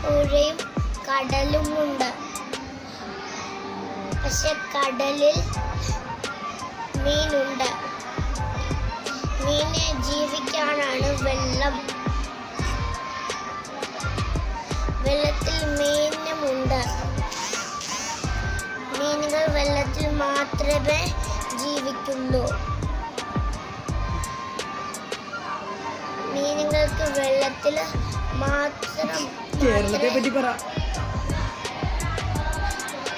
പുഴയും കടലുമുണ്ട്. പക്ഷെ കടലിൽ മീനുണ്ട്. മീനെ ജീവിക്കാനാണ് വെള്ളം. വെള്ളത്തിൽ മീനുമുണ്ട്. മീനുകൾ വെള്ളത്തിൽ മാത്രമേ ജീവിക്കുള്ളൂ. മീനുകൾക്ക് വെള്ളത്തിൽ മാത്രം.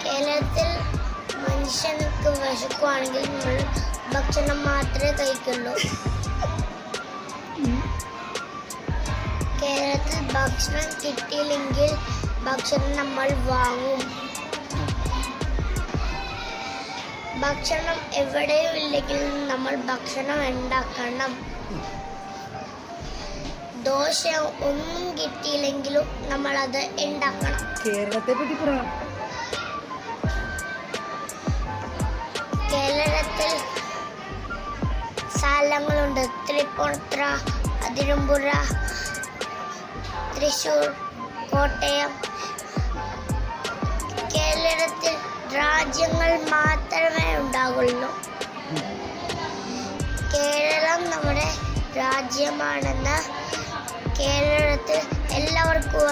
കേരളത്തിൽ മനുഷ്യർക്ക് വിശക്കുവാണെങ്കിൽ നമ്മൾ ഭക്ഷണം മാത്രമേ കഴിക്കുള്ളൂ. കേരളത്തിൽ ഭക്ഷണം കിട്ടിയില്ലെങ്കിൽ ഭക്ഷണം നമ്മൾ വാങ്ങും. ഭക്ഷണം എവിടെയും ഇല്ലെങ്കിൽ നമ്മൾ ഭക്ഷണം ഉണ്ടാക്കണം. ദോശ ഒന്നും കിട്ടിയില്ലെങ്കിലും നമ്മൾ അത് ഉണ്ടാക്കണം. കേരളത്തെ പറ്റി പറയാം. കേരളത്തിൽ സ്ഥലങ്ങളുണ്ട്. തൃപ്പൂണിത്തുറ, അതിരമ്പുഴ, തൃശ്ശൂർ, കോട്ടയം. കേരളത്തിൽ രാജ്യങ്ങൾ മാത്രമേ ഉണ്ടാകുള്ളൂ. കേരളം നമ്മുടെ രാജ്യമാണെന്ന് കേരളത്തിൽ എല്ലാവർക്കും